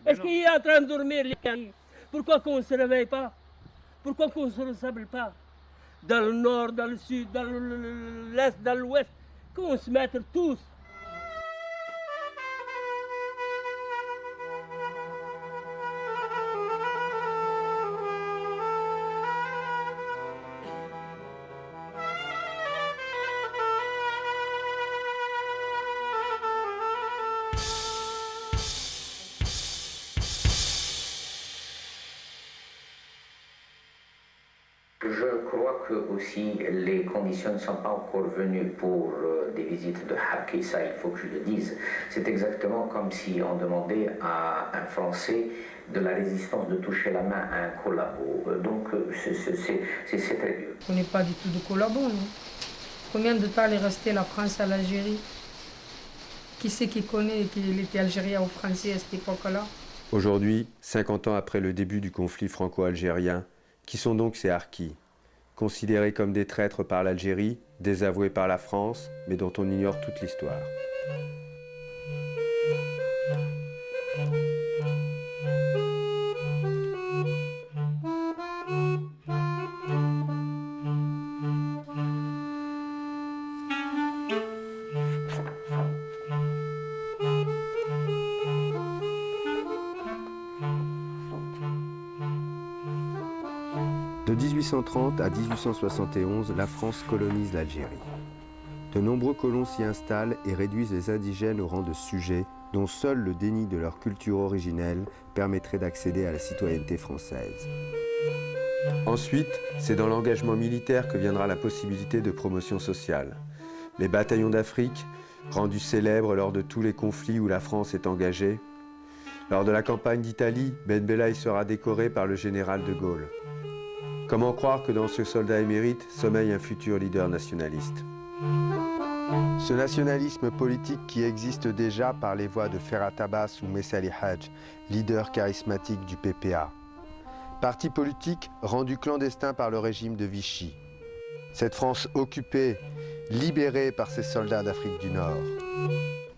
Est-ce qu'il est en train de dormir, les gars? Pourquoi qu'on ne se réveille pas? Pourquoi qu'on ne se ressemble pas? Dans le nord, dans le sud, dans l'est, dans l'ouest, qu'on se mette tous. Je crois que aussi les conditions ne sont pas encore venues pour des visites de Harki, ça il faut que je le dise. C'est exactement comme si on demandait à un Français de la résistance de toucher la main à un collabo. Donc c'est très vieux. On n'est pas du tout de collabo, non? Combien de temps est restée la France à l'Algérie? Qui c'est qui connaît qu'il était algérien ou français à cette époque-là? Aujourd'hui, 50 ans après le début du conflit franco-algérien, qui sont donc ces harkis, considérés comme des traîtres par l'Algérie, désavoués par la France, mais dont on ignore toute l'histoire. De 1830 à 1871, la France colonise l'Algérie. De nombreux colons s'y installent et réduisent les indigènes au rang de sujets dont seul le déni de leur culture originelle permettrait d'accéder à la citoyenneté française. Ensuite, c'est dans l'engagement militaire que viendra la possibilité de promotion sociale. Les bataillons d'Afrique, rendus célèbres lors de tous les conflits où la France est engagée. Lors de la campagne d'Italie, Ben Bella y sera décoré par le général de Gaulle. Comment croire que dans ce soldat émérite sommeille un futur leader nationaliste? Ce nationalisme politique qui existe déjà par les voix de Ferhat Abbas ou Messa Ali Hadj, leader charismatique du PPA. Parti politique rendu clandestin par le régime de Vichy. Cette France occupée, libérée par ces soldats d'Afrique du Nord.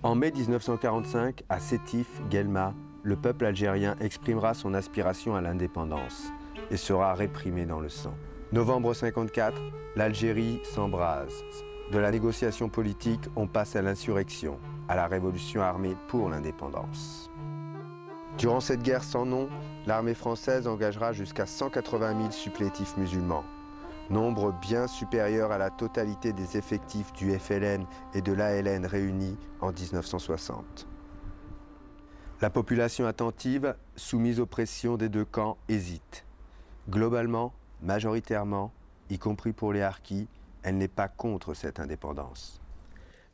En mai 1945, à Sétif, Guelma, le peuple algérien exprimera son aspiration à l'indépendance et sera réprimé dans le sang. Novembre 54, l'Algérie s'embrase. De la négociation politique, on passe à l'insurrection, à la révolution armée pour l'indépendance. Durant cette guerre sans nom, l'armée française engagera jusqu'à 180 000 supplétifs musulmans, nombre bien supérieur à la totalité des effectifs du FLN et de l'ALN réunis en 1960. La population attentive, soumise aux pressions des deux camps, hésite. Globalement, majoritairement, y compris pour les harkis, elle n'est pas contre cette indépendance.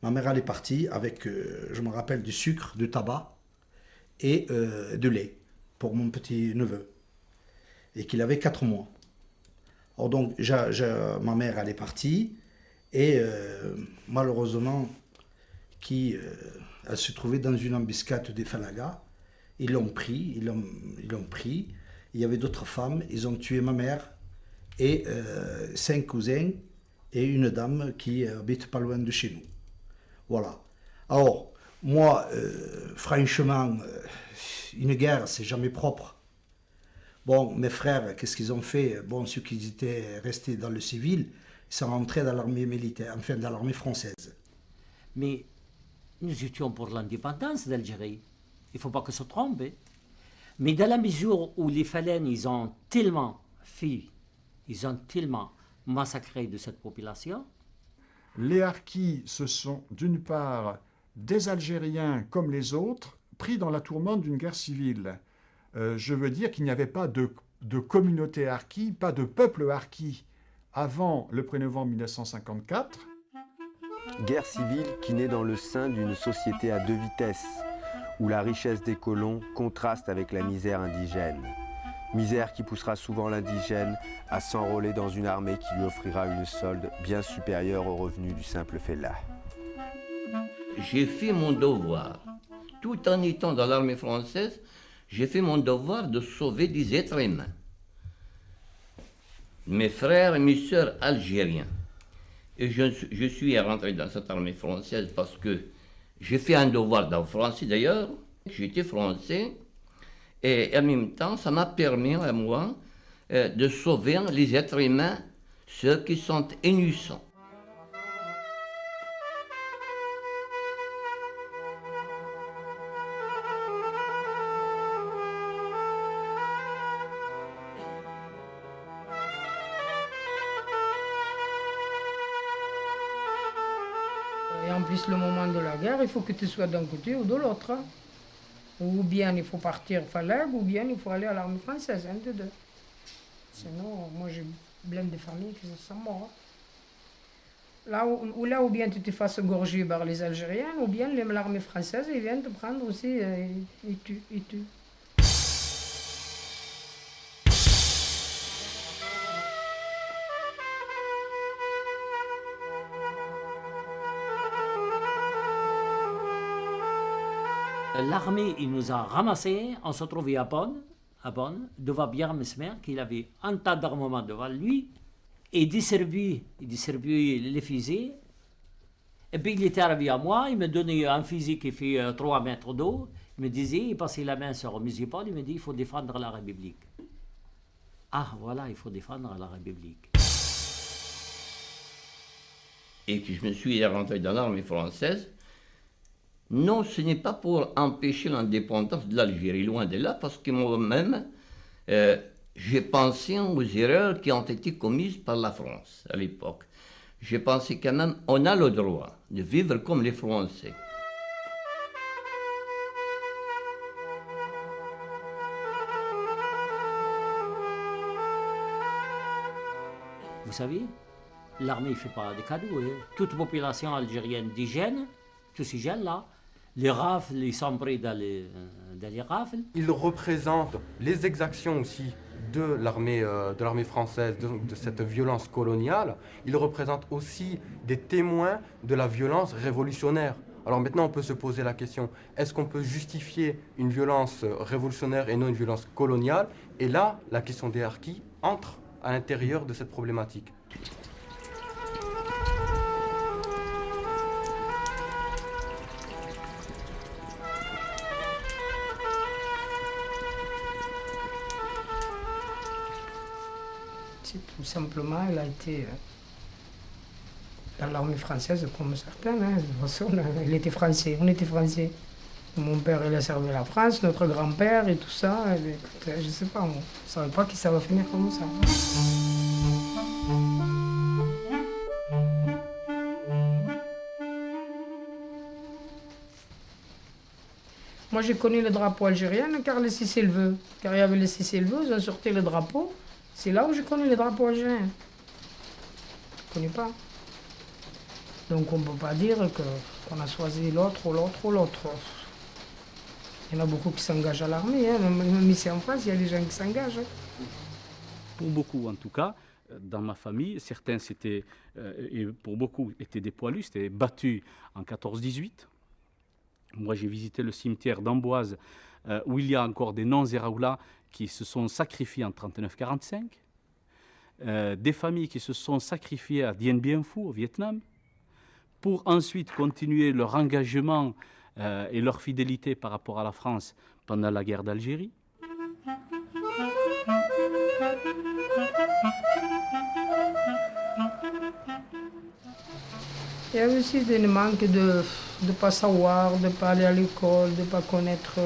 Ma mère, elle est partie avec, je me rappelle, du sucre, du tabac et de lait pour mon petit neveu. Et qu'il avait 4 mois. Alors donc, ma mère, elle est partie et malheureusement, elle se trouvait dans une embuscade des Falaga. Ils l'ont pris. Il y avait d'autres femmes, ils ont tué ma mère et 5 cousins et une dame qui habite pas loin de chez nous. Voilà. Alors, moi, franchement, une guerre, c'est jamais propre. Bon, mes frères, qu'est-ce qu'ils ont fait? Bon, ceux qui étaient restés dans le civil, ils sont rentrés dans l'armée militaire, enfin dans l'armée française. Mais nous étions pour l'indépendance d'Algérie. Il ne faut pas que se trompe. Mais dans la mesure où les Falènes, ils ont tellement massacré de cette population. Les harkis, ce sont d'une part des Algériens comme les autres, pris dans la tourmente d'une guerre civile. Je veux dire qu'il n'y avait pas de communauté harki, pas de peuple harki avant le 1er novembre 1954. Guerre civile qui naît dans le sein d'une société à deux vitesses, où la richesse des colons contraste avec la misère indigène. Misère qui poussera souvent l'indigène à s'enrôler dans une armée qui lui offrira une solde bien supérieure aux revenus du simple fellah. J'ai fait mon devoir. Tout en étant dans l'armée française, j'ai fait mon devoir de sauver des êtres humains. Mes frères et mes sœurs algériens. Et je suis rentré dans cette armée française parce que j'ai fait un devoir dans le français d'ailleurs. J'étais français Et en même temps, ça m'a permis à moi de sauver les êtres humains, ceux qui sont innocents. Et en plus, le moment de la guerre, il faut que tu sois d'un côté ou de l'autre. Hein. Ou bien il faut partir Falag, ou bien il faut aller à l'armée française, un des deux. Sinon, moi j'ai plein de familles qui sont morts. Là ou bien tu te fasses gorger par les Algériens, ou bien l'armée française, ils viennent te prendre aussi et tuent. L'armée, il nous a ramassés, on se trouvait à Bonn, devant Pierre Mesmer, qu'il avait un tas d'armement devant lui, et il distribuait les fusils. Et puis il était arrivé à moi, il me donnait un fusil qui fait 3 mètres d'eau, il me disait, il passait la main sur Musipol, il me dit, il faut défendre la République. Ah, voilà, il faut défendre la République. Et puis je me suis rentré dans l'armée française. Non, ce n'est pas pour empêcher l'indépendance de l'Algérie, loin de là, parce que moi-même, j'ai pensé aux erreurs qui ont été commises par la France à l'époque. J'ai pensé quand même on a le droit de vivre comme les Français. Vous savez, l'armée ne fait pas des cadeaux. Hein. Toute population algérienne d'hygiène, tous ces jeunes-là, les rafles, ils sont pris dans les rafles. Il représente les exactions aussi de l'armée française, de cette violence coloniale. Il représente aussi des témoins de la violence révolutionnaire. Alors maintenant, on peut se poser la question, est-ce qu'on peut justifier une violence révolutionnaire et non une violence coloniale? Et là, la question des harkis entre à l'intérieur de cette problématique. Tout simplement, il a été dans l'armée française comme certains. Hein. De toute façon, il était français, on était français. Mon père, il a servi la France, notre grand-père et tout ça. Et, écoute, je ne sais pas, on ne savait pas que ça va finir comme ça. Moi, j'ai connu le drapeau algérien car les Sicilveux. Car il y avait les Sicilveux, ils ont sorti le drapeau. C'est là où j'ai connu le drapeau algérien. Je ne connais pas. Donc on ne peut pas dire qu'on a choisi l'autre ou l'autre ou l'autre. Il y en a beaucoup qui s'engagent à l'armée. Hein. Même ici en France, il y a des gens qui s'engagent. Hein. Pour beaucoup, en tout cas, dans ma famille, certains et pour beaucoup, étaient des poilus, c'était battus en 14-18. Moi, j'ai visité le cimetière d'Amboise, où il y a encore des non-Zéraoula qui se sont sacrifiés en 39-45, des familles qui se sont sacrifiées à Dien Bien Phu, au Vietnam, pour ensuite continuer leur engagement et leur fidélité par rapport à la France pendant la guerre d'Algérie. Il y a aussi des manques de ne pas savoir, de ne pas aller à l'école, de ne pas connaître...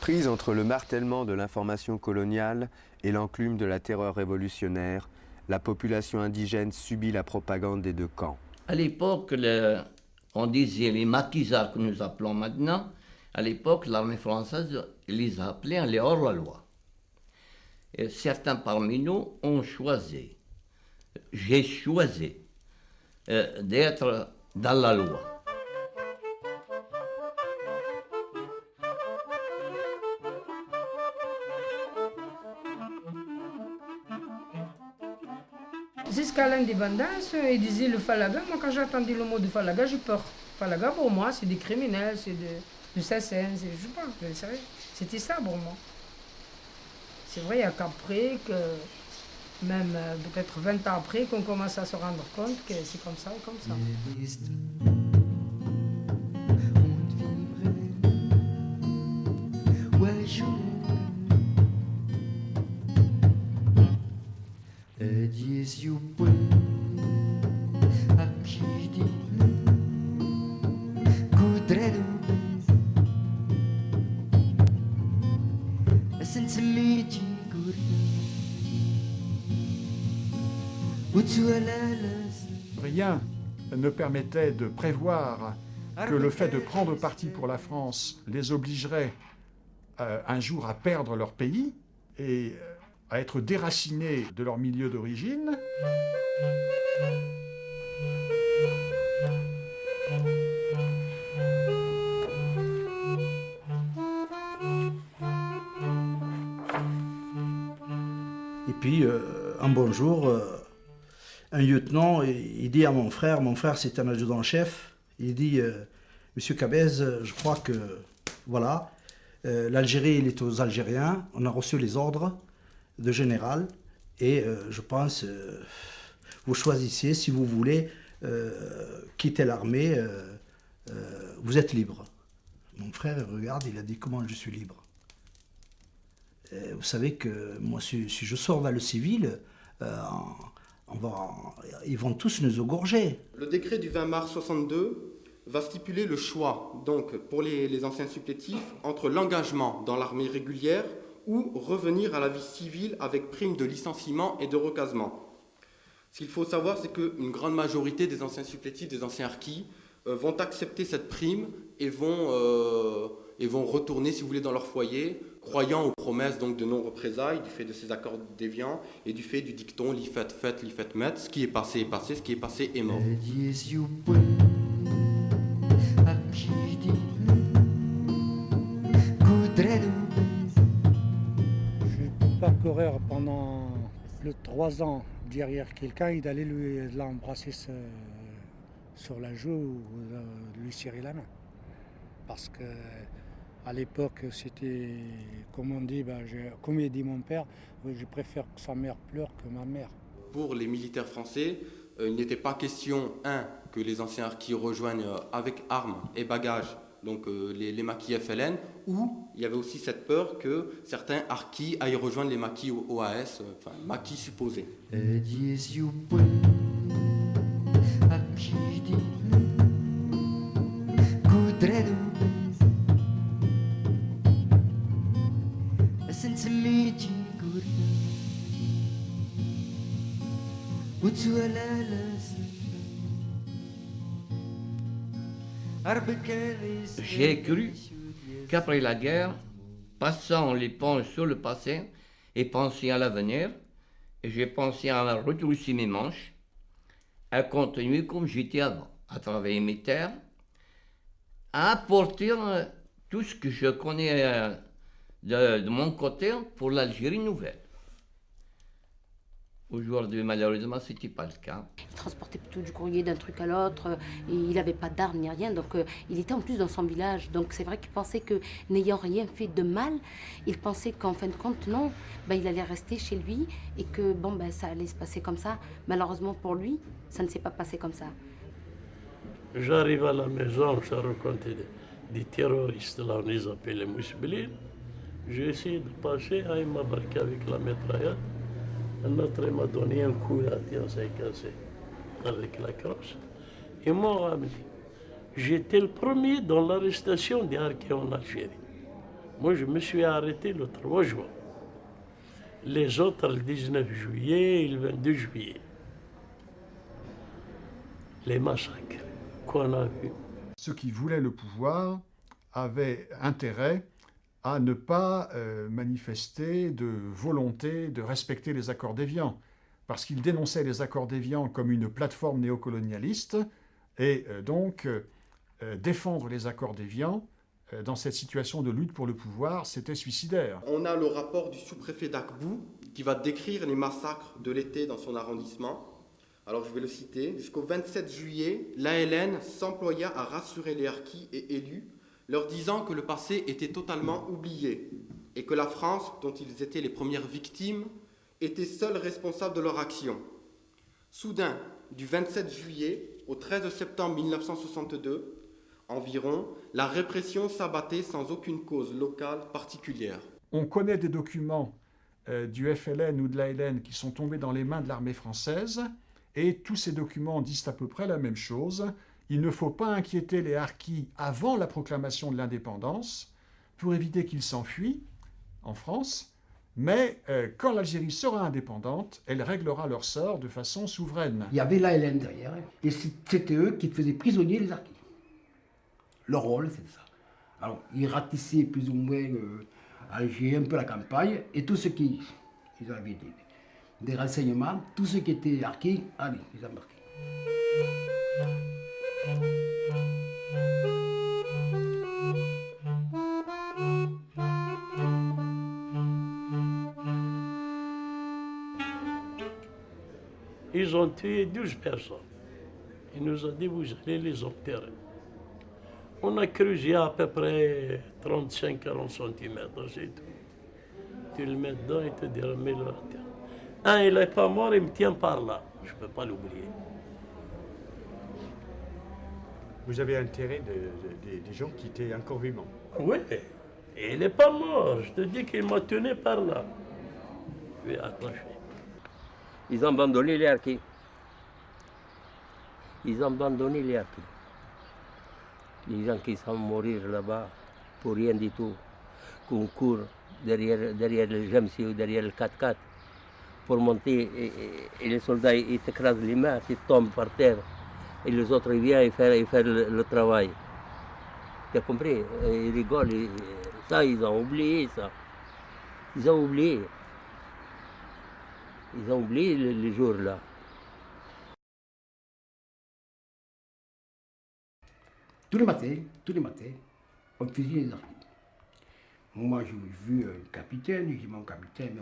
Prise entre le martèlement de l'information coloniale et l'enclume de la terreur révolutionnaire, la population indigène subit la propagande des deux camps. À l'époque, on disait les maquisards que nous appelons maintenant, à l'époque, l'armée française les appelait les hors-la-loi. Et certains parmi nous ont choisi, j'ai choisi d'être dans la loi. Jusqu'à l'indépendance, ils disaient le Falaga. Moi, quand j'ai entendu le mot de Falaga, j'ai peur. Falaga, pour moi, c'est des criminels, c'est de Sassen, je sais pas, vous savez. C'était ça pour moi. C'est vrai, il n'y a qu'après, même peut-être 20 ans après, qu'on commence à se rendre compte que c'est comme ça et comme ça. Ouais, Rien ne permettait de prévoir que le fait de prendre parti pour la France les obligerait un jour à perdre leur pays et à être déracinés de leur milieu d'origine. Et puis, un bon jour, un lieutenant, il dit à mon frère c'est un adjudant-chef, il dit, Monsieur Cabez, je crois que, voilà, l'Algérie, il est aux Algériens, on a reçu les ordres de général, et je pense, vous choisissez, si vous voulez, quitter l'armée, vous êtes libre. Mon frère, il regarde, il a dit, comment je suis libre? Vous savez que moi, si je sors dans le civil, ils vont tous nous égorger. Le décret du 20 mars 62 va stipuler le choix, donc pour les anciens supplétifs, entre l'engagement dans l'armée régulière ou revenir à la vie civile avec prime de licenciement et de recasement. Ce qu'il faut savoir, c'est qu'une grande majorité des anciens supplétifs, des anciens harkis, vont accepter cette prime et vont retourner, si vous voulez, dans leur foyer, croyant aux promesses donc, de non-représailles, du fait de ces accords déviants et du fait du dicton « li fait fait, li fait met », ce qui est passé est passé, ce qui est passé est mort. Je ne peux pas courir pendant plus de 3 ans derrière quelqu'un et d'aller l'embrasser sur la joue ou lui serrer la main. Parce que à l'époque, c'était, comme on dit, comme il dit mon père, je préfère que sa mère pleure que ma mère. Pour les militaires français, il n'était pas question, que les anciens harkis rejoignent avec armes et bagages donc les maquis FLN, ou il y avait aussi cette peur que certains harkis aillent rejoindre les maquis OAS, enfin maquis supposés. J'ai cru qu'après la guerre, passant l'éponge sur le passé et pensant à l'avenir, j'ai pensé à retrousser mes manches, à continuer comme j'étais avant, à travailler mes terres, à apporter tout ce que je connais de mon côté pour l'Algérie nouvelle. Aujourd'hui, malheureusement, ce n'était pas le cas. Il transportait plutôt du courrier d'un truc à l'autre, et il n'avait pas d'armes ni rien, donc il était en plus dans son village. Donc c'est vrai qu'il pensait que, n'ayant rien fait de mal, il pensait qu'en fin de compte, non, il allait rester chez lui et que ça allait se passer comme ça. Malheureusement pour lui, ça ne s'est pas passé comme ça. J'arrive à la maison, je rencontre des terroristes, là on les appelle les mousselines. J'ai essayé de passer, il m'a braqué avec la mitraillette. Un autre m'a donné un coup là, on s'est cassé avec la crosse. Ils m'ont ramené. J'étais le premier dans l'arrestation des harkis en Algérie. Moi, je me suis arrêté le 3 juin. Les autres, le 19 juillet et le 22 juillet. Les massacres qu'on a vus. Ceux qui voulaient le pouvoir avaient intérêt à ne pas manifester de volonté de respecter les accords d'Évian, parce qu'ils dénonçaient les accords d'Évian comme une plateforme néocolonialiste, et donc défendre les accords d'Évian dans cette situation de lutte pour le pouvoir, c'était suicidaire. On a le rapport du sous-préfet d'Akbou qui va décrire les massacres de l'été dans son arrondissement. Alors je vais le citer. Jusqu'au 27 juillet, l'ALN s'employa à rassurer les harkis et élus, leur disant que le passé était totalement oublié et que la France, dont ils étaient les premières victimes, était seule responsable de leur action. Soudain, du 27 juillet au 13 septembre 1962, environ, la répression s'abattait sans aucune cause locale particulière. On connaît des documents du FLN ou de l'ALN qui sont tombés dans les mains de l'armée française, et tous ces documents disent à peu près la même chose. Il ne faut pas inquiéter les harkis avant la proclamation de l'indépendance pour éviter qu'ils s'enfuient en France, mais quand l'Algérie sera indépendante, elle réglera leur sort de façon souveraine. Il y avait l'ALN derrière, et c'était eux qui faisaient prisonnier les harkis. Leur rôle, c'est ça. Alors, ils ratissaient plus ou moins Alger, un peu la campagne, et tout ce qui... Ils avaient des renseignements, tout ce qui était harkis, allez, ils embarquaient. Ils ont tué 12 personnes. Il nous a dit, vous allez les enterrer. On a creusé à peu près 35-40 cm, c'est tout. Tu le mets dedans et te diras, mets-le à terre. Un, il n'est pas mort, il me tient par là. Je ne peux pas l'oublier. Vous avez enterré des gens qui étaient encore vivants? Oui, et il n'est pas mort. Je te dis qu'il m'a tenu par là. Je vais accrocher. Ils ont abandonné les harkis. Ils ont abandonné les harkis. Les gens qui sont mourir là-bas pour rien du tout, qu'on court derrière le Jamsi ou derrière le 4x4 pour monter et les soldats ils t'écrasent les mains, ils tombent par terre et les autres ils viennent faire le travail. Tu as compris? Ils rigolent, ça ils ont oublié ça. Ils ont oublié. Ils ont oublié les jours là. Tous les matins, on faisait les harkis. Moi, j'ai vu un capitaine, j'ai dit, mon capitaine,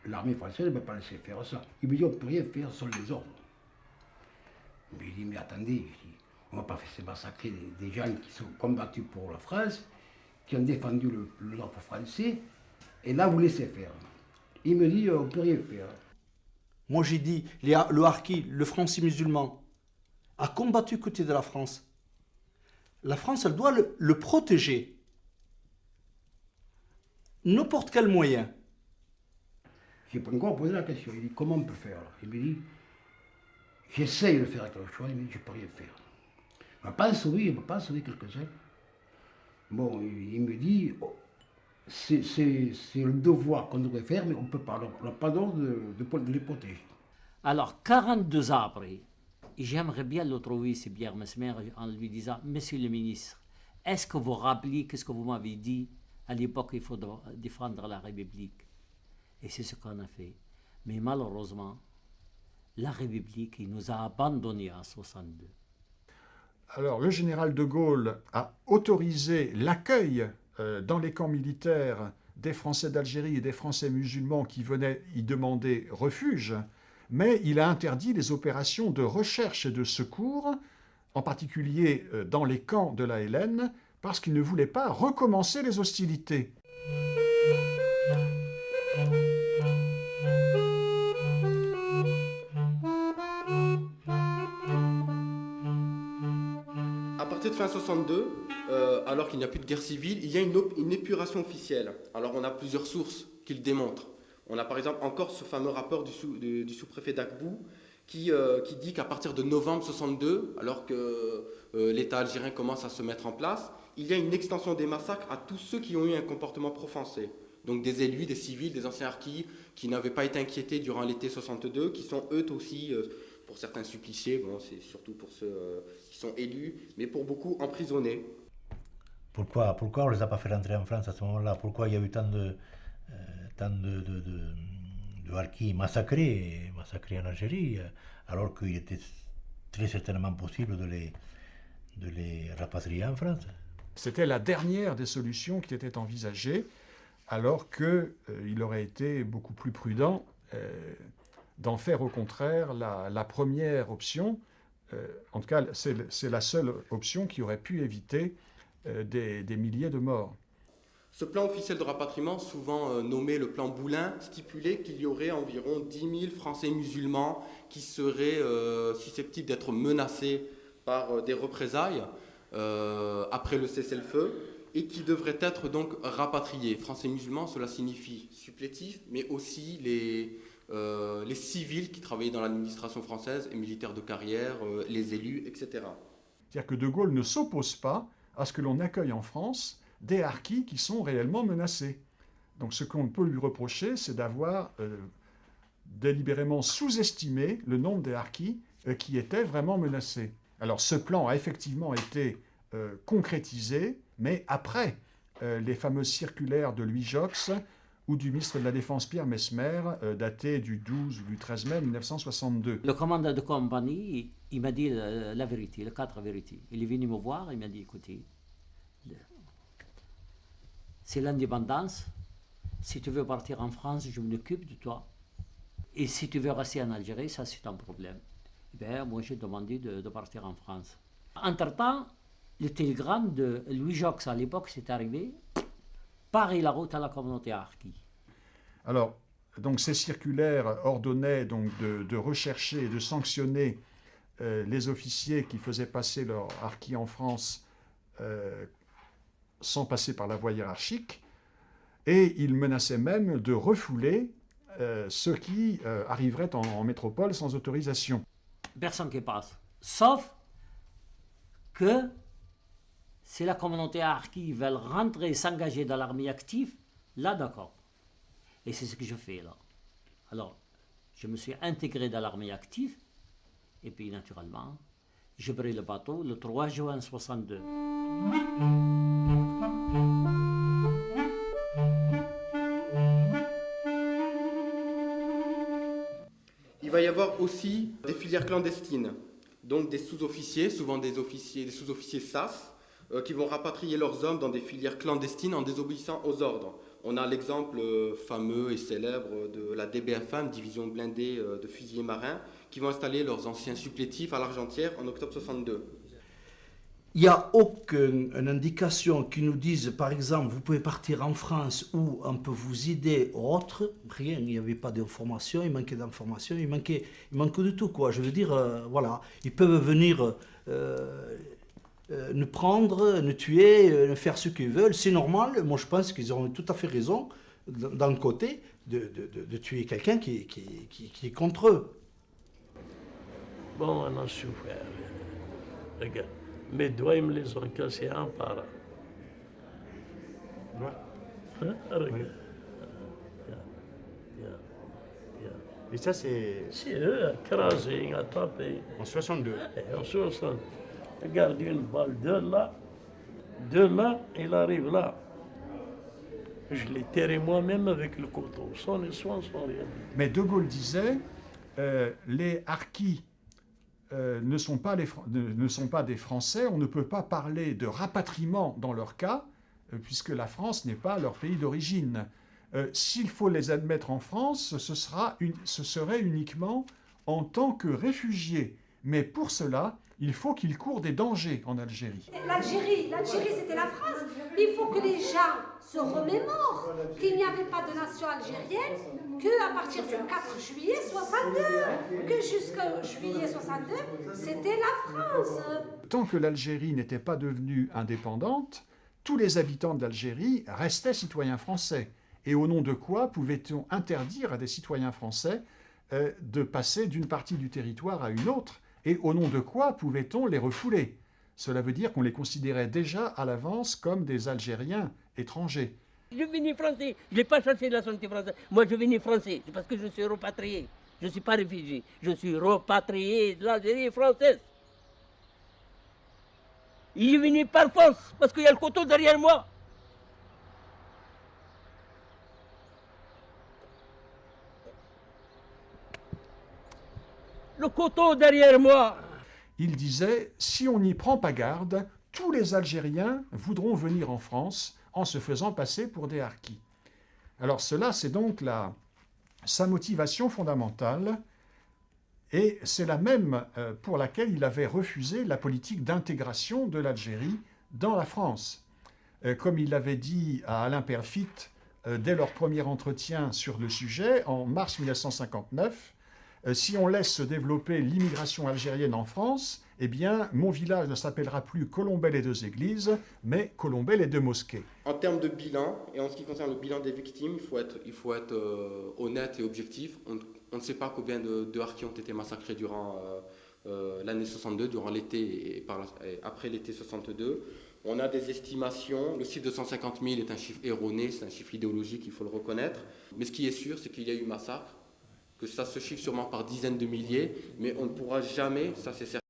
l'armée française ne peut pas laisser faire ça. Il me dit, on ne peut rien faire sans les ordres. Mais je dis, mais attendez, on ne va pas faire massacrer des gens qui sont combattus pour la France, qui ont défendu le drapeau français, et là, vous laissez faire. Il me dit, on ne peut rien faire. Moi, j'ai dit, le harki, le français musulman, a combattu côté de la France. La France, elle doit le protéger. N'importe quel moyen. Je n'ai pas encore posé la question. Il dit, comment on peut faire? Il me dit, j'essaye de faire quelque chose, mais je ne peux rien faire. On ne peut pas sauver quelques-uns. Bon, il me dit, oh, c'est le devoir qu'on devrait faire, mais on ne peut pas. On n'a pas d'ordre de les protéger. Alors, 42 ans après, j'aimerais bien le trouver, c'est Pierre Mesmer, en lui disant, Monsieur le ministre, est-ce que vous rappelez qu'est-ce que vous m'avez dit à l'époque il faut défendre la République? Et c'est ce qu'on a fait. Mais malheureusement, la République, il nous a abandonnés en 62. Alors, le général de Gaulle a autorisé l'accueil dans les camps militaires des Français d'Algérie et des Français musulmans qui venaient y demander refuge, mais il a interdit les opérations de recherche et de secours, en particulier dans les camps de l'ALN, parce qu'il ne voulait pas recommencer les hostilités. À partir de fin 62, alors qu'il n'y a plus de guerre civile, il y a une épuration officielle. Alors on a plusieurs sources qui le démontrent. On a par exemple encore ce fameux rapport du sous-préfet d'Akbou qui dit qu'à partir de novembre 62, alors que l'État algérien commence à se mettre en place, il y a une extension des massacres à tous ceux qui ont eu un comportement pro-français. Donc des élus, des civils, des anciens harkis qui n'avaient pas été inquiétés durant l'été 62, qui sont eux aussi, pour certains suppliciés, bon, c'est surtout pour ceux qui sont élus, mais pour beaucoup emprisonnés. Pourquoi on ne les a pas fait rentrer en France à ce moment-là? Pourquoi il y a eu tant de harkis massacrés en Algérie, alors qu'il était très certainement possible de les rapatrier en France? C'était la dernière des solutions qui était envisagée, alors qu'il aurait été beaucoup plus prudent d'en faire au contraire la première option. En tout cas, c'est la seule option qui aurait pu éviter des milliers de morts. Ce plan officiel de rapatriement, souvent nommé le plan Boulin, stipulait qu'il y aurait environ 10 000 Français musulmans qui seraient susceptibles d'être menacés par des représailles après le cessez-le-feu. et qui devraient être donc rapatriés. Français musulmans, cela signifie supplétifs, mais aussi les civils qui travaillaient dans l'administration française, les militaires de carrière, les élus, etc. C'est-à-dire que De Gaulle ne s'oppose pas à ce que l'on accueille en France des harkis qui sont réellement menacés. Donc ce qu'on peut lui reprocher, c'est d'avoir délibérément sous-estimé le nombre des harkis qui étaient vraiment menacés. Alors ce plan a effectivement été concrétisé, mais après les fameuses circulaires de Louis Joxe ou du ministre de la Défense Pierre Messmer, daté du 12 ou du 13 mai 1962. Le commandant de compagnie, il m'a dit la vérité, les 4 vérités. Il est venu me voir, il m'a dit, écoutez, c'est l'indépendance. Si tu veux partir en France, je m'occupe de toi. Et si tu veux rester en Algérie, ça c'est un problème. Eh bien, moi j'ai demandé de partir en France. Entre-temps, le télégramme de Louis Joxe à l'époque, c'est arrivé. Paris la route à la communauté harki. Alors, donc ces circulaires ordonnaient donc de rechercher et de sanctionner les officiers qui faisaient passer leur harki en France sans passer par la voie hiérarchique, et ils menaçaient même de refouler ceux qui arriveraient en métropole sans autorisation. Personne qui passe, sauf que si la communauté harki veut rentrer et s'engager dans l'armée active, là d'accord. Et c'est ce que je fais là. Alors, je me suis intégré dans l'armée active, et puis naturellement, j'ai pris le bateau le 3 juin 1962. Il va y avoir aussi des filières clandestines, donc des sous-officiers, souvent des sous-officiers SAS, qui vont rapatrier leurs hommes dans des filières clandestines en désobéissant aux ordres. On a l'exemple fameux et célèbre de la DBFM, division blindée de fusiliers marins, qui vont installer leurs anciens supplétifs à l'Argentière en octobre 62. Il n'y a aucune indication qui nous dise, par exemple, vous pouvez partir en France ou on peut vous aider ou autre. Rien, il n'y avait pas d'information, il manquait d'informations, il manquait de tout, quoi. Je veux dire, voilà, ils peuvent venir nous prendre, nous tuer, faire ce qu'ils veulent. C'est normal, moi je pense qu'ils ont tout à fait raison, d'un côté, de tuer quelqu'un qui est contre eux. Bon, on a souffert. Regarde. Mes doigts, ils me les ont cassés un par un. Hein? Regarde. Et ça, c'est... C'est eux, écrasés, attrapés. En 62. En 60. Regarde une balle de là, il arrive là. Je l'ai terré moi-même avec le couteau, sans les soins, sans rien. Mais De Gaulle disait, les harkis ne sont pas des Français, on ne peut pas parler de rapatriement dans leur cas, puisque la France n'est pas leur pays d'origine. S'il faut les admettre en France, ce serait uniquement en tant que réfugiés. Mais pour cela, il faut qu'ils courent des dangers en Algérie. L'Algérie, c'était la France. Il faut que les gens se remémorent qu'il n'y avait pas de nation algérienne qu'à partir du 4 juillet 62, que jusqu'au juillet 62, c'était la France. Tant que l'Algérie n'était pas devenue indépendante, tous les habitants de l'Algérie restaient citoyens français. Et au nom de quoi pouvait-on interdire à des citoyens français de passer d'une partie du territoire à une autre? Et au nom de quoi pouvait-on les refouler? Cela veut dire qu'on les considérait déjà à l'avance comme des Algériens étrangers. Je suis venu français, je n'ai pas cherché la nationalité française. Moi, je suis venu français, c'est parce que je suis repatrié. Je ne suis pas réfugié, je suis repatrié de l'Algérie française. Il est venu par force, parce qu'il y a le couteau derrière moi. Le couteau derrière moi. Il disait, si on n'y prend pas garde, tous les Algériens voudront venir en France en se faisant passer pour des harkis. Alors cela, c'est donc sa motivation fondamentale, et c'est la même pour laquelle il avait refusé la politique d'intégration de l'Algérie dans la France. Comme il l'avait dit à Alain Peyrefitte dès leur premier entretien sur le sujet, en mars 1959, si on laisse se développer l'immigration algérienne en France, eh bien, mon village ne s'appellera plus Colombelles et 2 églises, mais Colombelles et 2 mosquées. En termes de bilan, et en ce qui concerne le bilan des victimes, il faut être honnête et objectif. On ne sait pas combien de harkis ont été massacrés durant l'année 62, durant l'été et après l'été 62. On a des estimations. Le chiffre de 150 000 est un chiffre erroné, c'est un chiffre idéologique, il faut le reconnaître. Mais ce qui est sûr, c'est qu'il y a eu massacre, que ça se chiffre sûrement par dizaines de milliers, mais on ne pourra jamais, ça c'est certain,